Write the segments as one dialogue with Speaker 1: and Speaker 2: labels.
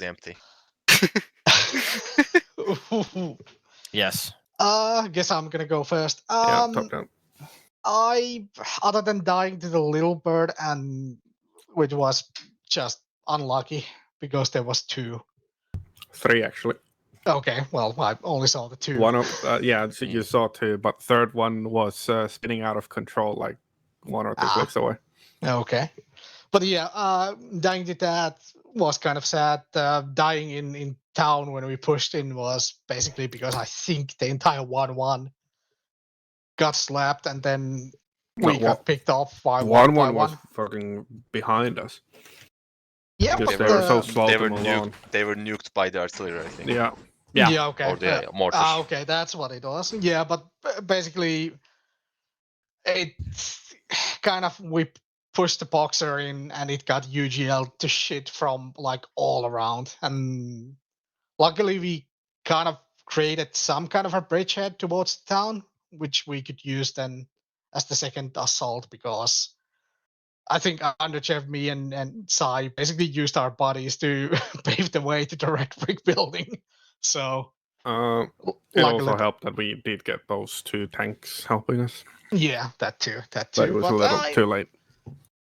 Speaker 1: empty.
Speaker 2: Yes.
Speaker 3: Guess I'm gonna go first.
Speaker 4: Yeah, top down.
Speaker 3: I, other than dying to the little bird, and which was just unlucky because there was 2.
Speaker 4: 3 actually.
Speaker 3: Okay, well, I only saw the 2.
Speaker 4: One of so you saw 2, but third one was spinning out of control, like 1 or 2 clicks away.
Speaker 3: Okay, but yeah, dying to that was kind of sad. Dying in town when we pushed in was basically because I think the entire 1-1 got slapped, and then we got picked off by
Speaker 4: 1-1 was fucking behind us.
Speaker 3: Yeah,
Speaker 4: because
Speaker 3: but
Speaker 4: they were so slow
Speaker 1: They
Speaker 4: to
Speaker 1: were
Speaker 4: move
Speaker 1: nuked.
Speaker 4: on.
Speaker 1: They were nuked by the artillery, I think.
Speaker 4: Yeah.
Speaker 3: Okay.
Speaker 1: Or the mortars.
Speaker 3: Okay, that's what it was. Yeah, but basically, it kind of we pushed the boxer in, and it got UGL to shit from like all around. And luckily, we kind of created some kind of a bridgehead towards the town, which we could use then as the second assault, because I think Underchev, me, and Sai basically used our bodies to pave the way to the red brick building. So
Speaker 4: it also helped that we did get those 2 tanks helping us.
Speaker 3: Yeah, that too.
Speaker 4: But it was a little too late.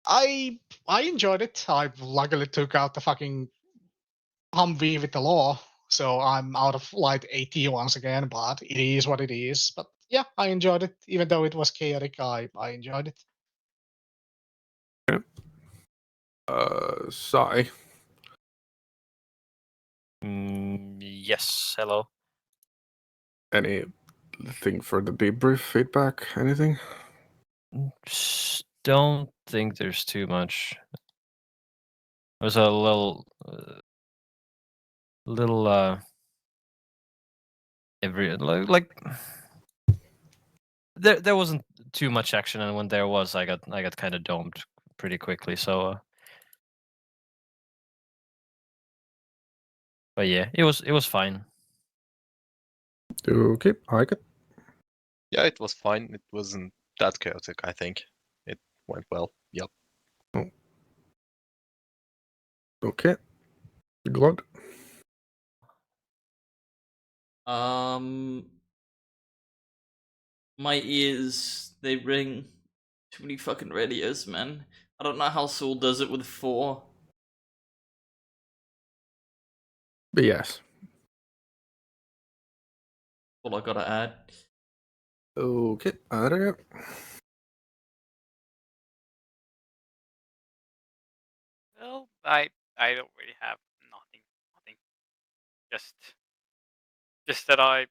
Speaker 3: I enjoyed it. I luckily took out the fucking Humvee with the law, so I'm out of light AT once again. But it is what it is. But yeah, I enjoyed it, even though it was chaotic. I enjoyed it.
Speaker 4: Okay. Sai.
Speaker 2: Yes. Hello.
Speaker 4: Anything for the debrief feedback? Anything?
Speaker 2: Don't think there's too much. It was a little there wasn't too much action, and when there was, I got kind of domed pretty quickly. So, but yeah, it was fine.
Speaker 4: Okay, I like it.
Speaker 1: Yeah, it was fine. It wasn't that chaotic, I think. It went well. Yep.
Speaker 4: Oh. Okay. Glad.
Speaker 5: My ears, they ring. Too many fucking radios, man. I don't know how Saul does it with 4.
Speaker 4: But yes.
Speaker 5: All I gotta add.
Speaker 4: Okay, I don't know.
Speaker 6: Well, I don't really have nothing. Just that I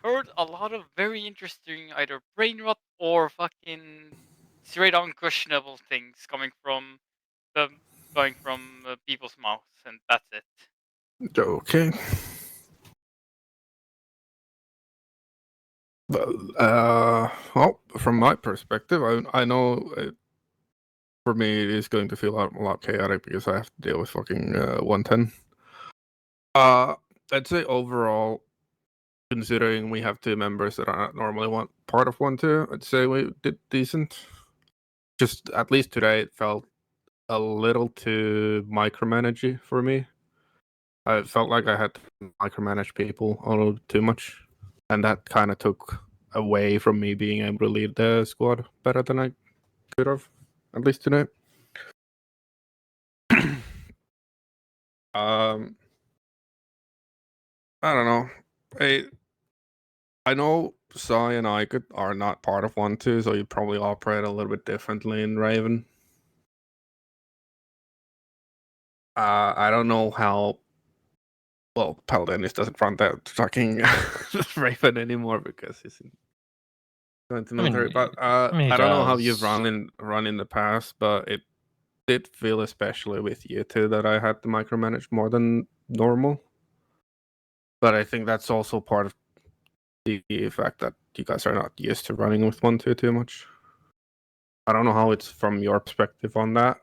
Speaker 6: heard a lot of very interesting either brain rot or fucking straight on questionable things coming from people's mouths, and that's it.
Speaker 4: Okay. Well, from my perspective, I know for me it is going to feel a lot chaotic because I have to deal with fucking 110. I'd say overall, considering we have 2 members that are not normally part of 1-2, I'd say we did decent. Just at least today, it felt a little too micromanagey for me. I felt like I had to micromanage people a little too much, and that kind of took away from me being able to lead the squad better than I could have, at least today. I don't know. I know Sai and I are not part of 1-2, so you probably operate a little bit differently in Raven. I don't know how. Well, Paldenis doesn't run that fucking Raven anymore because he's going to military. But I don't know how you've run in the past, but it did feel, especially with you two, that I had to micromanage more than normal. But I think that's also part of the fact that you guys are not used to running with 1-2 too much. I don't know how it's from your perspective on that.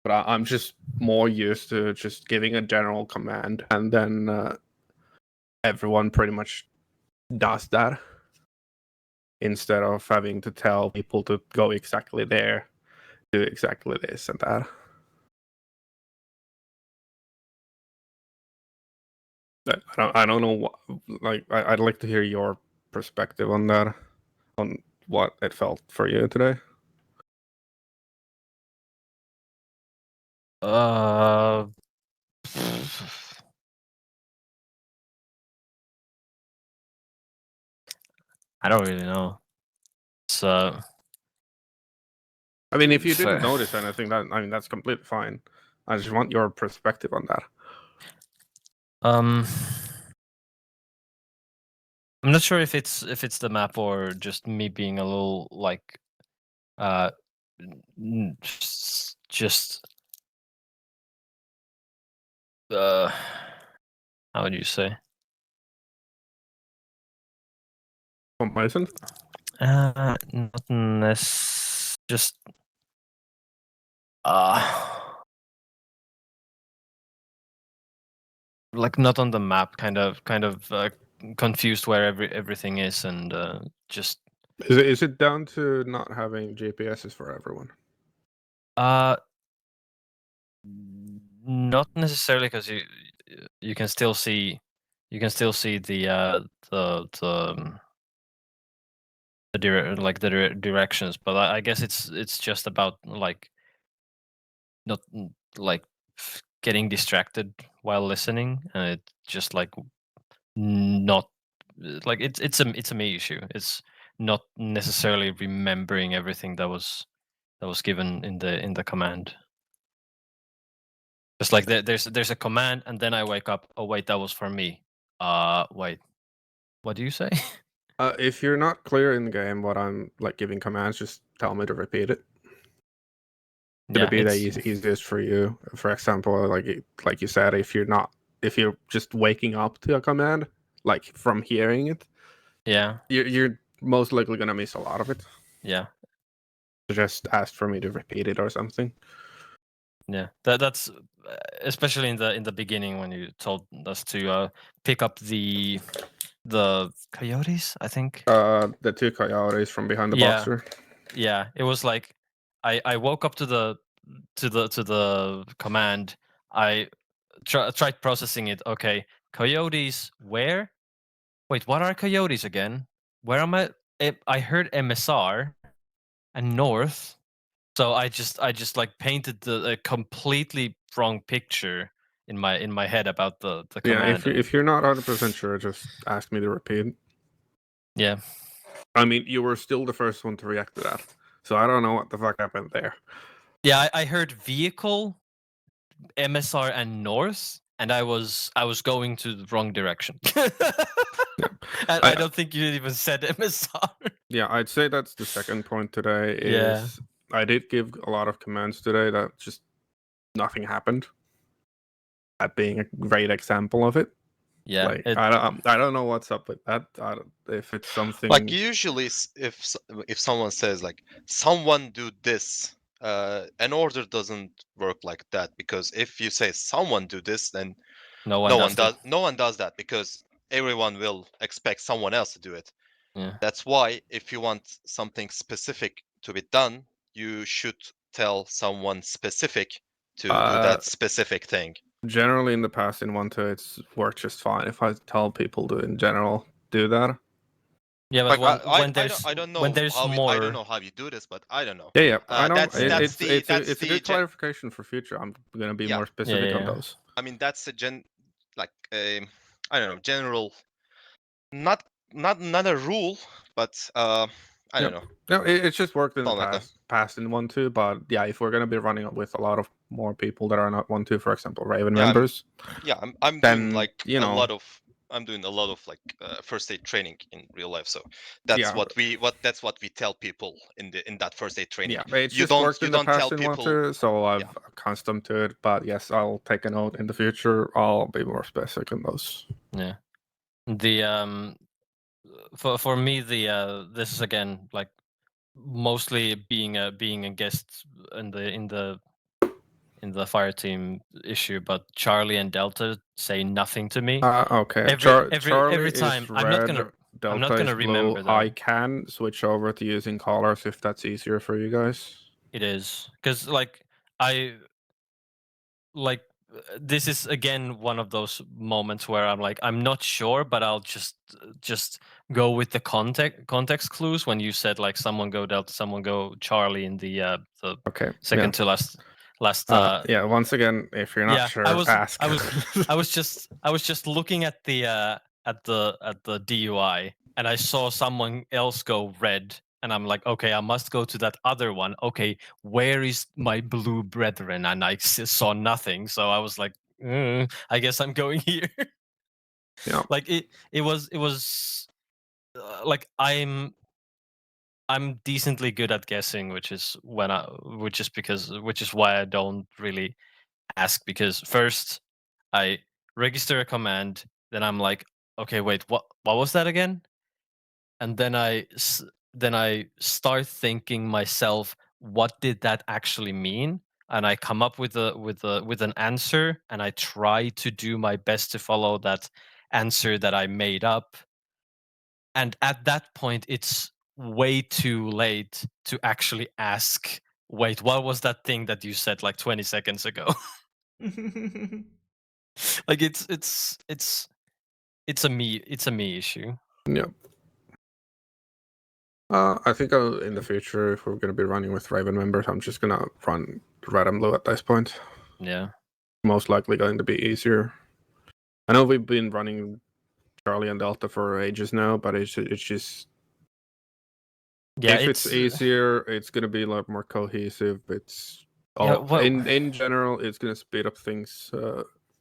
Speaker 4: But I'm just more used to just giving a general command, and then everyone pretty much does that instead of having to tell people to go exactly there, do exactly this and that. I don't know what, like I'd like to hear your perspective on that, on what it felt for you today.
Speaker 2: I don't really know. It's
Speaker 4: I mean, if you
Speaker 2: fair.
Speaker 4: didn't notice anything, that's completely fine. I just want your perspective on that.
Speaker 2: I'm not sure if it's the map or just me being a little like just how would you say?
Speaker 4: Complacent?
Speaker 2: Not just like not on the map, kind of confused where everything is, and just
Speaker 4: Is it down to not having GPSs for everyone?
Speaker 2: not necessarily, because you can still see the directions, but I guess it's just about like not like getting distracted while listening, and it just like not like it's a me issue. It's not necessarily remembering everything that was given in the command. It's like there's a command, and then I wake up. Oh wait, that was for me. Wait, what do you say?
Speaker 4: If you're not clear in the game what I'm like giving commands, just tell me to repeat it. Gonna be the easiest for you. For example, like you said, if you're just waking up to a command, like from hearing it,
Speaker 2: yeah,
Speaker 4: you're most likely gonna miss a lot of it.
Speaker 2: yeah,
Speaker 4: So just ask for me to repeat it or something.
Speaker 2: yeah. That's especially in the beginning when you told us to pick up the coyotes, I think.
Speaker 4: The two coyotes from behind the boxer.
Speaker 2: Yeah, it was like I woke up to the command. I tried processing it. Okay, coyotes where? Wait, what are coyotes again? Where am I? I heard MSR and north. So I just like painted a completely wrong picture in my head about the command.
Speaker 4: Yeah, if you're not 100% sure, just ask me to repeat.
Speaker 2: Yeah.
Speaker 4: I mean, you were still the first one to react to that, so I don't know what the fuck happened there.
Speaker 2: Yeah, I heard vehicle, MSR, and north, and I was going to the wrong direction. And I don't think you even said MSR.
Speaker 4: Yeah, I'd say that's the second point today. Is I did give a lot of commands today that just nothing happened. That being a great example of it.
Speaker 2: Yeah,
Speaker 4: like I don't know what's up with that. If it's something
Speaker 1: like usually if someone says like someone do this, an order doesn't work like that, because if you say someone do this, then no one does that, because everyone will expect someone else to do it.
Speaker 2: Yeah.
Speaker 1: That's why if you want something specific to be done, you should tell someone specific to do that specific thing.
Speaker 4: Generally, in the past in 1.2, it's worked just fine. If I tell people to in general do that.
Speaker 2: Yeah, but
Speaker 1: like,
Speaker 2: when there's more,
Speaker 1: I don't know how you do this, but I don't know.
Speaker 4: Yeah, I know.
Speaker 1: That's
Speaker 4: it's a good clarification for future. I'm gonna be more specific on those.
Speaker 1: I mean, that's a I don't know, general, not a rule, but I don't know.
Speaker 4: No, it's just worked in the
Speaker 1: Something
Speaker 4: past in 1.2, but yeah, if we're gonna be running with a lot of more people that are not 1.2, for example, Raven members.
Speaker 1: I'm
Speaker 4: then,
Speaker 1: doing like
Speaker 4: you know,
Speaker 1: I'm doing a lot of like first aid training in real life, so that's what we tell people in that first aid training.
Speaker 4: Yeah, it's
Speaker 1: you
Speaker 4: just
Speaker 1: don't
Speaker 4: worked in the past
Speaker 1: tell
Speaker 4: in
Speaker 1: people,
Speaker 4: 1.2, so I've accustomed to it. But yes, I'll take a note in the future. I'll be more specific on those.
Speaker 2: Yeah, the for me this is again like mostly being a guest in the fire team issue, but Charlie and Delta say nothing to me.
Speaker 4: Okay.
Speaker 2: Every time
Speaker 4: is
Speaker 2: I'm not
Speaker 4: red,
Speaker 2: gonna
Speaker 4: Delta is
Speaker 2: remember
Speaker 4: blue.
Speaker 2: that.
Speaker 4: I can switch over to using colors if that's easier for you guys.
Speaker 2: It is because like I like this is again one of those moments where I'm like, I'm not sure, but I'll just go with the context clues. When you said like someone go Delta, someone go Charlie in the second to last.
Speaker 4: Once again, if you're not sure, ask.
Speaker 2: I was just looking at the DUI, and I saw someone else go red. And I'm like, okay, I must go to that other one. Okay, where is my blue brethren? And I saw nothing, so I was like, I guess I'm going here.
Speaker 4: Yeah.
Speaker 2: Like it was like I'm decently good at guessing, which is why I don't really ask, because first I register a command, then I'm like, okay, wait, what was that again? And then I start thinking myself, what did that actually mean? And I come up with an answer, and I try to do my best to follow that answer that I made up. And at that point, it's way too late to actually ask, wait, what was that thing that you said like 20 seconds ago? Like it's a me issue.
Speaker 4: Yeah. I think in the future, if we're going to be running with Raven members, I'm just going to run Red and Blue at this point.
Speaker 2: Yeah.
Speaker 4: Most likely going to be easier. I know we've been running Charlie and Delta for ages now, but it's just... Yeah, if it's easier, it's going to be a lot more cohesive. It's in general, it's going to speed up things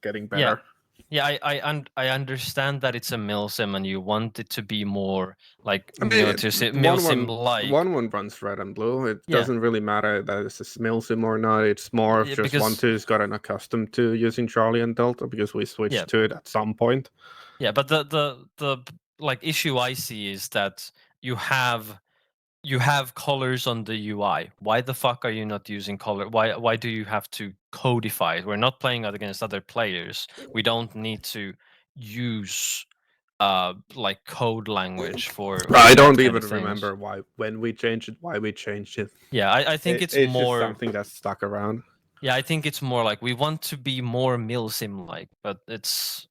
Speaker 4: getting better.
Speaker 2: Yeah, I understand that it's a milsim and you want it to be more like milsim like.
Speaker 4: One runs Red and Blue. It doesn't really matter that it's a milsim or not. It's more of just 1-2's gotten accustomed to using Charlie and Delta because we switched to it at some point.
Speaker 2: Yeah, but the like issue I see is that you have colors on the UI. Why the fuck are you not using color? Why do you have to codify it? We're not playing against other players. We don't need to use like code language for
Speaker 4: I don't even remember why we changed it.
Speaker 2: Yeah, I think it's more
Speaker 4: just something that's stuck around.
Speaker 2: Yeah, I think it's more like we want to be more milsim like, but it's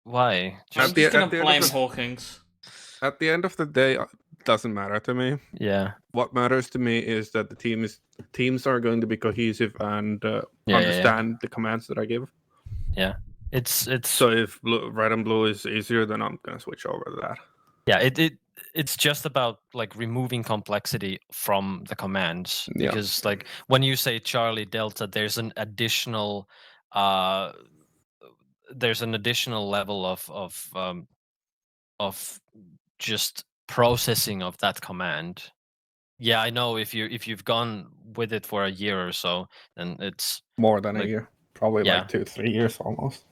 Speaker 2: why?
Speaker 5: I'm just gonna blame Hawkins.
Speaker 4: At the end of the day, doesn't matter to me.
Speaker 2: Yeah.
Speaker 4: What matters to me is that the teams are going to be cohesive and understand the commands that I give.
Speaker 2: Yeah. It's
Speaker 4: so if Red and Blue is easier, then I'm gonna switch over to that.
Speaker 2: Yeah, it's just about like removing complexity from the commands, because like when you say Charlie Delta, there's an additional level of just processing of that command. Yeah, I know if you've gone with it for a year or so, then it's
Speaker 4: more than a year, probably like 2-3 years almost.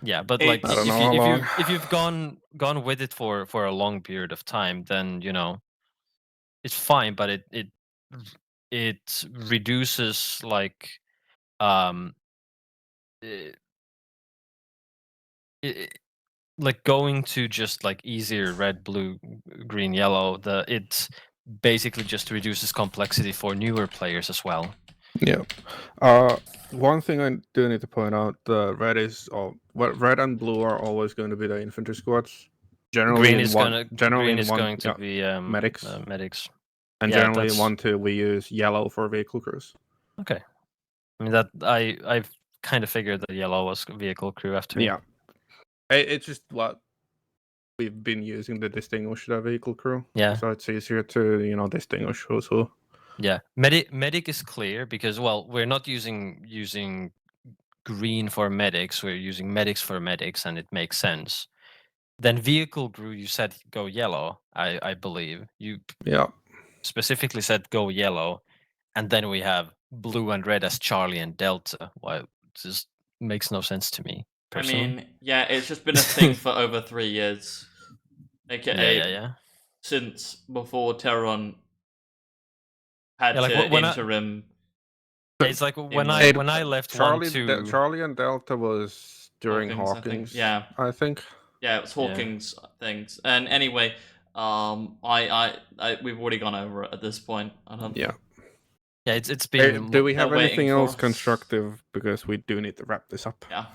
Speaker 2: Yeah, but like if you've gone with it for a long period of time, then it's fine. But it reduces like like going to just like easier red, blue, green, yellow. It basically just reduces complexity for newer players as well.
Speaker 4: Yeah. One thing I do need to point out: the red red and blue are always going to be the infantry squads. Generally,
Speaker 2: green is going to be
Speaker 4: medics.
Speaker 2: Medics.
Speaker 4: And generally, in 1-2, we use yellow for vehicle crews.
Speaker 2: Okay. I mean that I've kind of figured that yellow was vehicle crew after.
Speaker 4: Yeah. It's just what we've been using to distinguish the vehicle crew.
Speaker 2: Yeah.
Speaker 4: So it's easier to distinguish who's who.
Speaker 2: Yeah, medic is clear because we're not using green for medics. We're using medics for medics, and it makes sense. Then vehicle crew, you said go yellow. I believe you.
Speaker 4: Yeah.
Speaker 2: Specifically said go yellow, and then we have blue and red as Charlie and Delta. Why? It just makes no sense to me personally.
Speaker 5: I mean, yeah, it's just been a thing for over 3 years. AKA,
Speaker 2: yeah.
Speaker 5: Since before Terron had to interim.
Speaker 2: It's like when I left
Speaker 4: Charlie and Delta was during Hawkins. I think.
Speaker 5: Yeah, it was Hawkins things. And anyway, we've already gone over it at this point.
Speaker 2: Yeah, it's been.
Speaker 4: Do we have
Speaker 5: They're
Speaker 4: anything
Speaker 5: waiting for
Speaker 4: else
Speaker 5: us.
Speaker 4: constructive? Because we do need to wrap this up.
Speaker 5: Yeah.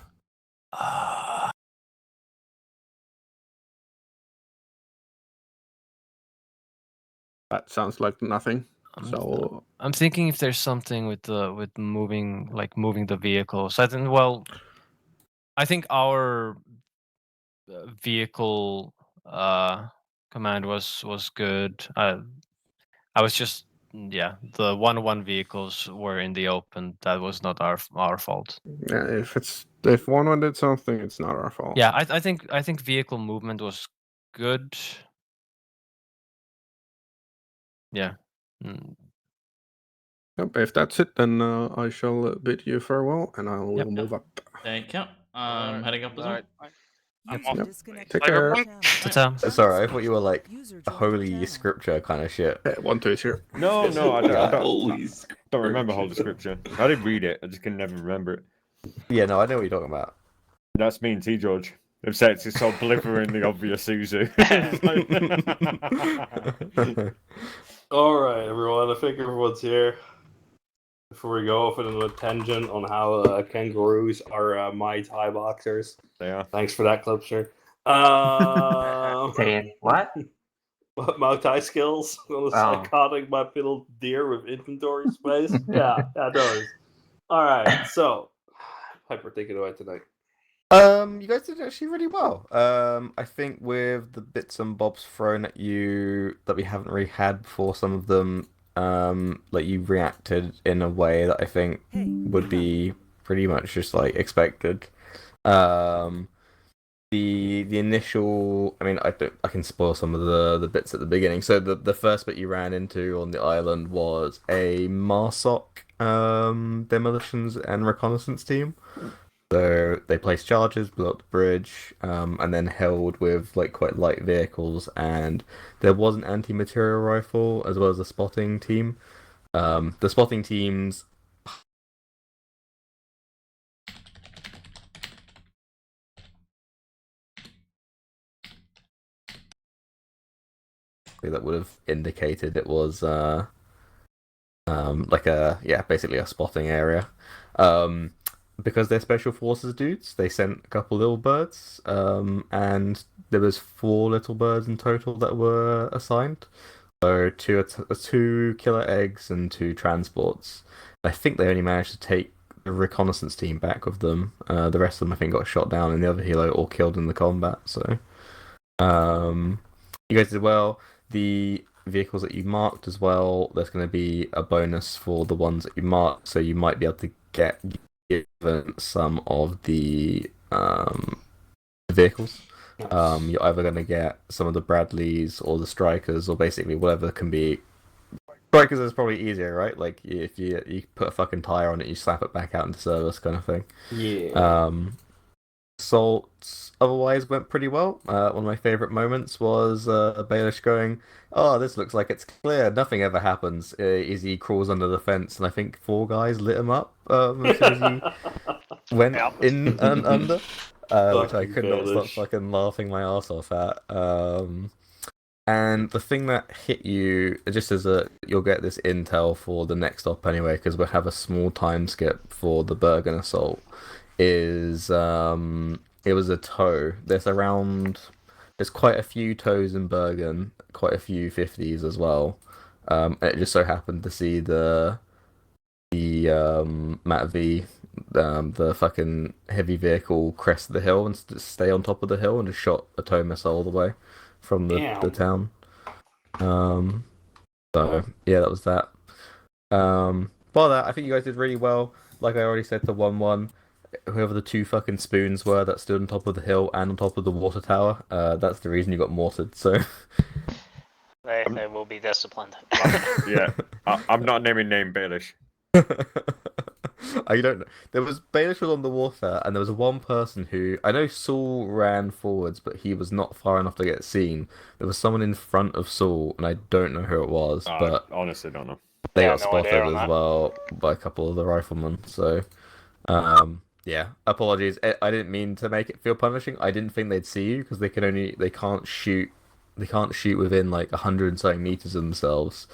Speaker 4: That sounds like nothing. So
Speaker 2: I'm thinking if there's something with moving the vehicles. I think our vehicle command was good. I was just the 1-1 vehicles were in the open. That was not our fault.
Speaker 4: yeah, if one did something, it's not our fault.
Speaker 2: Yeah, I think vehicle movement was good. Yeah.
Speaker 4: Yep, if that's it, then I shall bid you farewell, and I will
Speaker 2: Yep.
Speaker 4: move up.
Speaker 5: Thank you. I'm heading up as well.
Speaker 6: I'm
Speaker 4: Yep.
Speaker 6: off.
Speaker 4: Take care.
Speaker 2: Ta-ta.
Speaker 7: Sorry, I thought you were like holy scripture kind of shit.
Speaker 4: 1-2 is here.
Speaker 8: No, I
Speaker 7: Holy
Speaker 8: don't remember Holy Scripture. I did read it, I just can never remember it.
Speaker 7: Yeah, no, I know what you're talking about.
Speaker 8: That's me and T George. They've said it's so blitheringly obvious, Suzu.
Speaker 9: Alright, everyone, I think everyone's here. Before we go off on a tangent on how kangaroos are Mai Tai boxers.
Speaker 8: They are.
Speaker 9: Thanks for that, Clipster.
Speaker 10: Saying what?
Speaker 9: Muay Thai skills on a psychotic bipedal deer with inventory space. yeah, those. Alright, so Piper, take it away tonight.
Speaker 7: You guys did actually really well. I think with the bits and bobs thrown at you that we haven't really had before, some of them, like you reacted in a way that I think would be pretty much just like expected. The initial, I mean, I can spoil some of the bits at the beginning. So the first bit you ran into on the island was a MARSOC demolitions and reconnaissance team. So they placed charges, blew up the bridge, and then held with like quite light vehicles. And there was an anti-material rifle as well as a spotting team. The spotting teams that would have indicated it was basically a spotting area. Because they're special forces dudes, they sent a couple little birds, and there was 4 little birds in total that were assigned. So 2 killer eggs and 2 transports. I think they only managed to take the reconnaissance team back with them. The rest of them I think got shot down and the other helo or killed in the combat. So you guys did well. The vehicles that you marked as well, there's going to be a bonus for the ones that you marked, so you might be able to get given some of the vehicles. You're either going to get some of the Bradleys or the Strikers, or basically whatever can be. Strikers is probably easier, right? Like if you put a fucking tire on it, you slap it back out into service, kind of thing.
Speaker 9: Yeah.
Speaker 7: Assaults otherwise went pretty well. One of my favorite moments was Baelish going, "Oh, this looks like it's clear. Nothing ever happens." As he crawls under the fence, and I think 4 guys lit him up as soon as he went in and under, which I could not stop fucking laughing my ass off at. And the thing that hit you, just as you'll get this intel for the next op anyway, because we'll have a small time skip for the Bergen assault. Is it was a tow. There's quite a few tows in Bergen, quite a few 50s as well. And it just so happened to see the Matt V, the fucking heavy vehicle crest the hill and stay on top of the hill and just shot a tow missile all the way from the town. So yeah, that was that. By that, I think you guys did really well. Like I already said to 1-1. Whoever the 2 fucking spoons were that stood on top of the hill and on top of the water tower, that's the reason you got mortared, so...
Speaker 10: They will be disciplined.
Speaker 8: Yeah, I'm not naming name Baelish.
Speaker 7: I don't know. There was Baelish was on the water, and there was one person who... I know Saul ran forwards, but he was not far enough to get seen. There was someone in front of Saul, and I don't know who it was, but...
Speaker 8: I honestly don't know.
Speaker 7: They got spotted as well by a couple of the riflemen, so... yeah, apologies. I didn't mean to make it feel punishing. I didn't think they'd see you because they can't shoot within like 100 and something meters of themselves.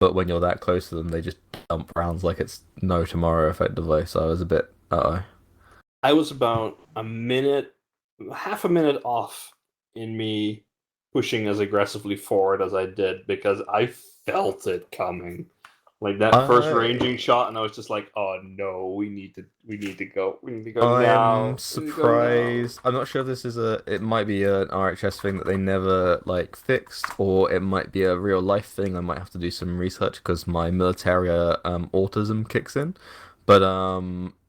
Speaker 7: but when you're that close to them, they just dump rounds like it's no tomorrow, effectively. So I was a bit,
Speaker 9: I was about half a minute off in me pushing as aggressively forward as I did because I felt it coming. Like that first ranging shot, and I was just like, "Oh no, we need to go now."
Speaker 7: I'm surprised. I'm not sure if this is it might be an RHS thing that they never like fixed, or it might be a real life thing. I might have to do some research because my military autism kicks in. But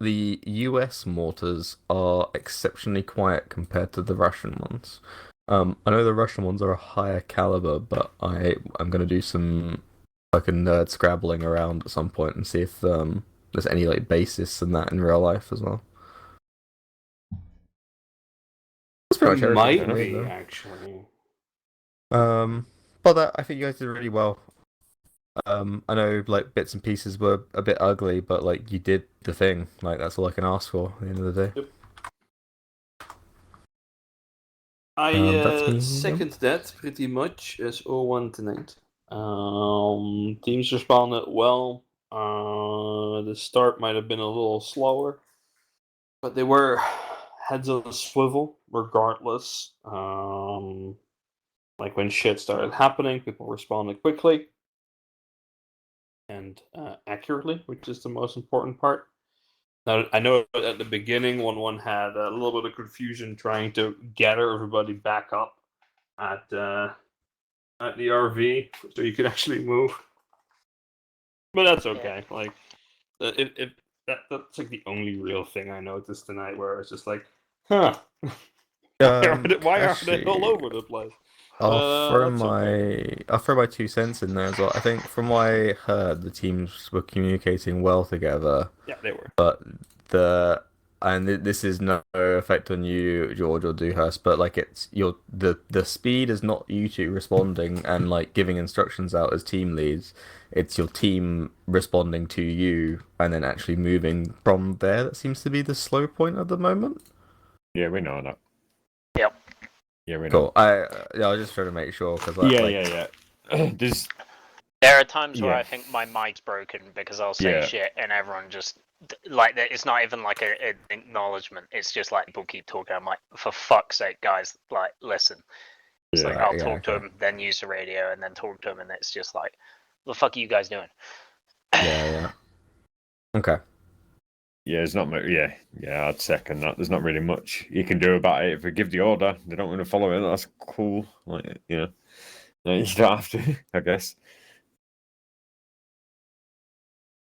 Speaker 7: the US mortars are exceptionally quiet compared to the Russian ones. I know the Russian ones are a higher caliber, but I'm gonna do some fucking nerd scrabbling around at some point and see if there's any like basis in that in real life as well. That's pretty much
Speaker 9: There
Speaker 7: everything
Speaker 9: might
Speaker 7: for me,
Speaker 9: be
Speaker 7: though.
Speaker 9: actually.
Speaker 7: But I think you guys did really well. I know like bits and pieces were a bit ugly, but like you did the thing. Like that's all I can ask for at the end of the day.
Speaker 9: Yep. I
Speaker 7: That's me.
Speaker 9: second that pretty much as 0-1 tonight. Teams responded well. The start might have been a little slower, but they were heads on a swivel regardless. Like when shit started happening, people responded quickly and accurately, which is the most important part. Now, I know at the beginning, 1-1 had a little bit of confusion trying to gather everybody back up at the RV so you could actually move. But that's okay. Yeah. Like, if that's like the only real thing I noticed tonight, where it's just like, huh, why are they all over the place?
Speaker 7: I'll throw my 2 cents in there as well. I think from what I heard, the teams were communicating well together.
Speaker 9: Yeah, they were.
Speaker 7: But this is no effect on you, George or Dewhurst, but like it's the speed is not you two responding and like giving instructions out as team leads. It's your team responding to you and then actually moving from there. That seems to be the slow point at the moment.
Speaker 8: Yeah, we know that.
Speaker 10: Yep.
Speaker 8: Yeah, we know.
Speaker 7: Cool. I was just trying to make sure because
Speaker 8: yeah.
Speaker 10: There are times where I think my mic's broken because I'll say shit and everyone just like it's not even like an acknowledgement. It's just like people keep talking. I'm like, for fuck's sake, guys, like listen. It's like I'll talk to them, then use the radio, and then talk to them, and it's just like, what the fuck are you guys doing?
Speaker 7: Yeah. Okay.
Speaker 8: Yeah, there's not much. Yeah, I'd second that. There's not really much you can do about it. If we give the order, they don't want to follow it. That's cool. Like, you don't have to, I guess.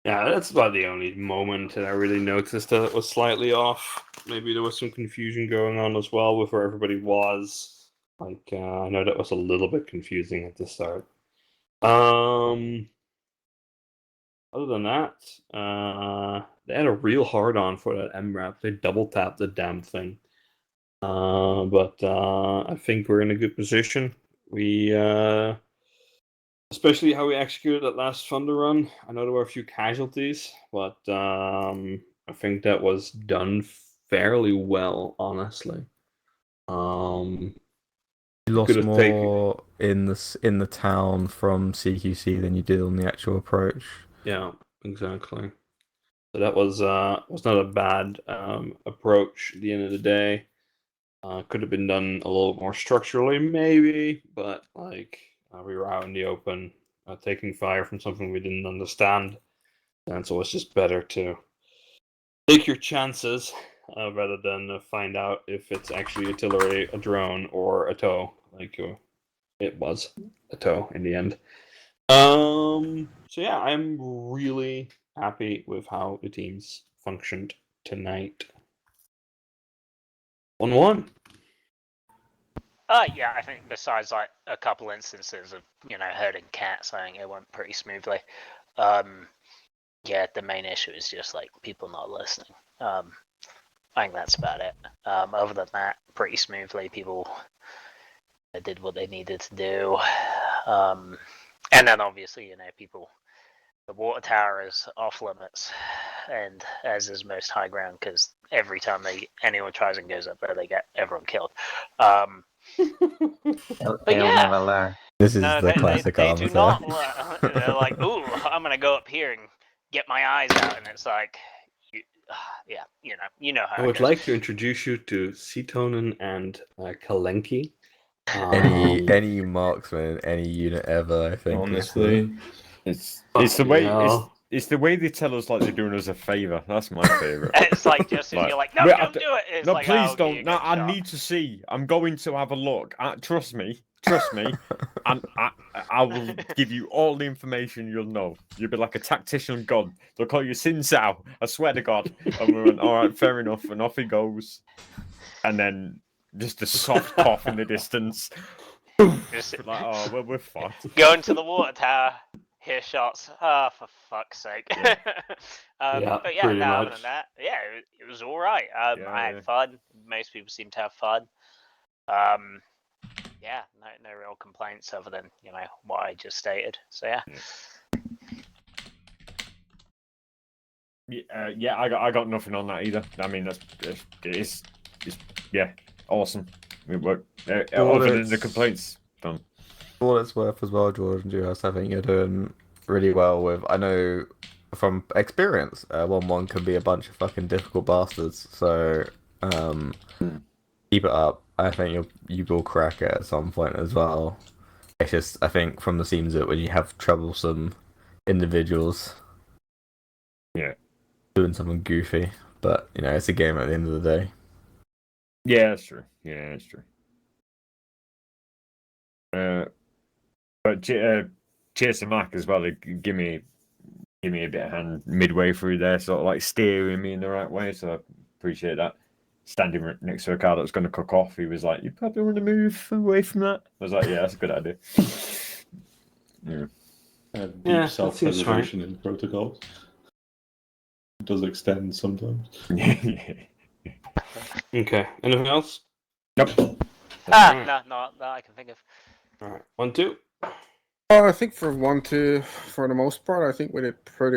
Speaker 9: Yeah, that's about the only moment that I really noticed that it was slightly off. Maybe there was some confusion going on as well with where everybody was. Like, I know that was a little bit confusing at the start. Other than that, they had a real hard on for that MRAP. They double tapped the damn thing. But I think we're in a good position. We, especially how we executed that last Thunder run. I know there were a few casualties, but I think that was done fairly well, honestly.
Speaker 7: You lost more in the town from CQC than you did on the actual approach.
Speaker 9: Yeah, exactly. So that was not a bad approach at the end of the day. Could have been done a little more structurally, maybe, but like we were out in the open, taking fire from something we didn't understand, and so it's just better to take your chances rather than find out if it's actually artillery, a drone, or a tow. Like it was a tow in the end. So yeah, I'm really happy with how the teams functioned tonight. 1-1.
Speaker 10: Yeah, I think besides like a couple instances of herding cats, I think it went pretty smoothly. Yeah, the main issue is just like people not listening. I think that's about it. Other than that, pretty smoothly, people did what they needed to do. And then obviously, people, the water tower is off limits, and as is most high ground, because every time anyone tries and goes up there, they get everyone killed.
Speaker 11: They'll never learn.
Speaker 7: This is
Speaker 10: No,
Speaker 7: the classic
Speaker 10: they do
Speaker 7: Armacore.
Speaker 10: not. They're like, ooh, I'm gonna go up here and get my eyes out, and it's like, yeah, you know how.
Speaker 9: I would like to introduce you to Setonen and Kalenki.
Speaker 7: Any marksman, any unit ever, I think.
Speaker 8: Honestly, it's the way it's the way they tell us like they're doing us a favor. That's my favorite.
Speaker 10: It's like just as you're like, no, don't do it. It's
Speaker 8: no,
Speaker 10: like,
Speaker 8: please
Speaker 10: oh,
Speaker 8: don't. No, I need to see. I'm going to have a look. Trust me, and I will give you all the information you'll know. You'll be like a tactician god. They'll call you Sin Sao. I swear to God. And we went, all right, fair enough. And off he goes. And then just a soft cough in the distance.
Speaker 10: Just
Speaker 8: like, oh, well, we're fucked.
Speaker 10: Going to the water tower. Hear shots. Oh, for fuck's sake.
Speaker 9: Yeah.
Speaker 10: But yeah, no, other than that, yeah, it was all right. I had fun. Most people seem to have fun. Yeah, no real complaints other than what I just stated. So yeah.
Speaker 8: Yeah, I got nothing on that either. I mean, it's awesome. It worked. Other than the complaints, done.
Speaker 7: For what it's worth as well, Jordan Juhas, I think you're doing really well with. I know from experience, 1-1 can be a bunch of fucking difficult bastards. So keep it up. I think you will crack it at some point as well. It's just I think from the seams of it when you have troublesome individuals, doing something goofy. But it's a game at the end of the day.
Speaker 8: Yeah, that's true. But cheers to Mac as well. They give me a bit of hand midway through there, sort of like steering me in the right way. So I appreciate that. Standing right next to a car that was going to cook off, he was like, "You probably want to move away from that." I was like, "Yeah, that's a good idea."
Speaker 11: Deep self-preservation in protocols. It does extend sometimes.
Speaker 9: Okay. Anything else?
Speaker 8: Nope.
Speaker 10: No, I can think of.
Speaker 9: All right. 1, 2.
Speaker 4: I think for 1, 2, for the most part, I think we did pretty